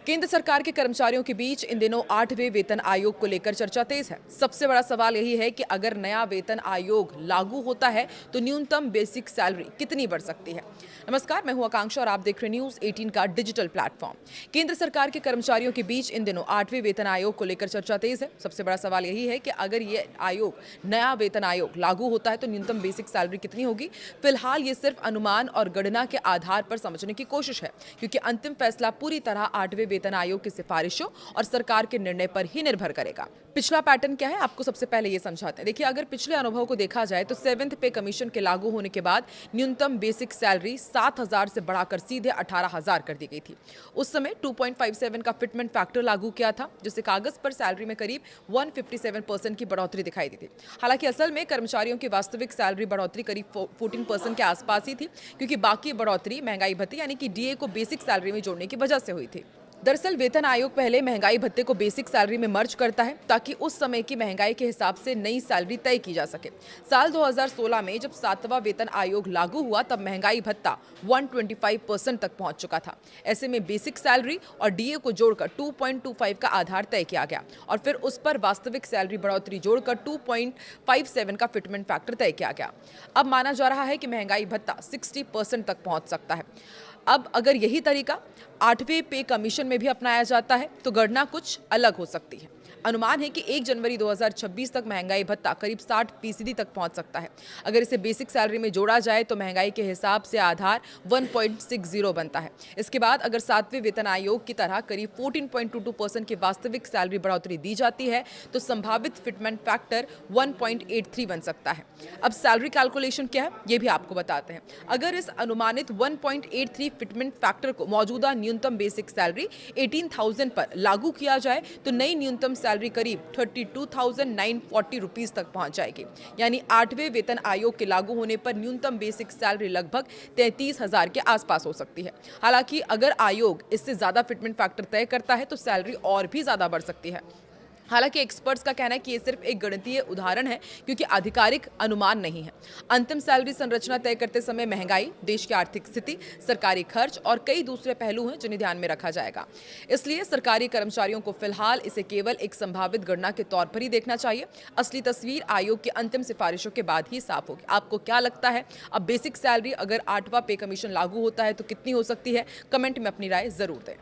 केंद्र सरकार के कर्मचारियों के बीच इन दिनों 8वें वेतन आयोग को लेकर चर्चा तेज है। सबसे बड़ा सवाल यही है कि अगर नया वेतन आयोग लागू होता है तो न्यूनतम बेसिक सैलरी कितनी बढ़ सकती है। नमस्कार, मैं हूं आकांक्षा और आप देख रहे न्यूज़ 18 का डिजिटल प्लेटफॉर्म। केंद्र सरकार के कर्मचारियों के बीच इन दिनों 8वें वेतन आयोग को लेकर चर्चा तेज है। सबसे बड़ा सवाल यही है कि अगर ये आयोग नया वेतन आयोग लागू होता है तो न्यूनतम बेसिक सैलरी कितनी होगी। फिलहाल ये सिर्फ अनुमान और गणना के आधार पर समझने की कोशिश है, क्योंकि अंतिम फैसला पूरी तरह 8वें वेतन आयोग की सिफारिशों और सरकार के निर्णय पर ही निर्भर करेगा। पिछला पैटर्न क्या है, आपको सबसे पहले ये समझाते हैं। देखिए, अगर पिछले अनुभव को देखा जाए तो 7th पे कमीशन के लागू होने के बाद न्यूनतम बेसिक सैलरी 7,000 से बढ़ाकर सीधे 18,000 कर दी गई थी। उस समय 2.57 का फिटमेंट फैक्टर लागू किया था, जिससे कागज पर सैलरी में करीब 157% की बढ़ोतरी दिखाई दी थी। हालांकि असल में कर्मचारियों की वास्तविक सैलरी बढ़ोतरी करीब 14% के आसपास ही थी, क्योंकि बाकी बढ़ोतरी महंगाई भत्ते यानी कि डीए को बेसिक सैलरी में जोड़ने की वजह से हुई थी। दरअसल वेतन आयोग पहले महंगाई भत्ते को बेसिक सैलरी में मर्ज करता है, ताकि उस समय की महंगाई के हिसाब से नई सैलरी तय की जा सके। साल 2016 में जब 7वां वेतन आयोग लागू हुआ तब महंगाई भत्ता 125% तक पहुंच चुका था। ऐसे में बेसिक सैलरी और डीए को जोड़कर 2.25 का आधार तय किया गया और फिर उस पर वास्तविक सैलरी बढ़ोतरी जोड़कर 2.57 का फिटमेंट फैक्टर तय किया गया। अब माना जा रहा है कि महंगाई भत्ता 60% तक पहुंच सकता है। अब अगर यही तरीका 8वें पे कमीशन में भी अपनाया जाता है तो गणना कुछ अलग हो सकती है। अनुमान है कि 1 जनवरी 2026 तक महंगाई भत्ता करीब 60% तक पहुंच सकता है। अगर इसे बेसिक सैलरी में जोड़ा जाए तो महंगाई के हिसाब से आधार 1.60 बनता है। इसके बाद अगर 7वें वेतन आयोग की तरह करीब 14.22% की वास्तविक सैलरी बढ़ोतरी दी जाती है तो संभावित फिटमेंट फैक्टर 1.83 बन सकता है। अब सैलरी कैलकुलेशन क्या है, ये भी आपको बताते हैं। अगर इस अनुमानित 1.83 फिटमेंट फैक्टर को मौजूदा न्यूनतम बेसिक सैलरी 18,000 पर लागू किया जाए तो नई न्यूनतम सैलरी करीब 32,940 रुपीस तक पहुंच जाएगी। यानी 8वें वेतन आयोग के लागू होने पर न्यूनतम बेसिक सैलरी लगभग 33,000 के आसपास हो सकती है। हालांकि अगर आयोग इससे ज्यादा फिटमेंट फैक्टर तय करता है तो सैलरी और भी ज्यादा बढ़ सकती है। हालांकि एक्सपर्ट्स का कहना है कि ये सिर्फ एक गणितीय उदाहरण है, क्योंकि आधिकारिक अनुमान नहीं है। अंतिम सैलरी संरचना तय करते समय महंगाई, देश की आर्थिक स्थिति, सरकारी खर्च और कई दूसरे पहलू हैं जिन्हें ध्यान में रखा जाएगा। इसलिए सरकारी कर्मचारियों को फिलहाल इसे केवल एक संभावित गणना के तौर पर ही देखना चाहिए। असली तस्वीर आयोग की अंतिम सिफारिशों के बाद ही साफ होगी। आपको क्या लगता है, अब बेसिक सैलरी अगर 8वां पे कमीशन लागू होता है तो कितनी हो सकती है? कमेंट में अपनी राय जरूर दें।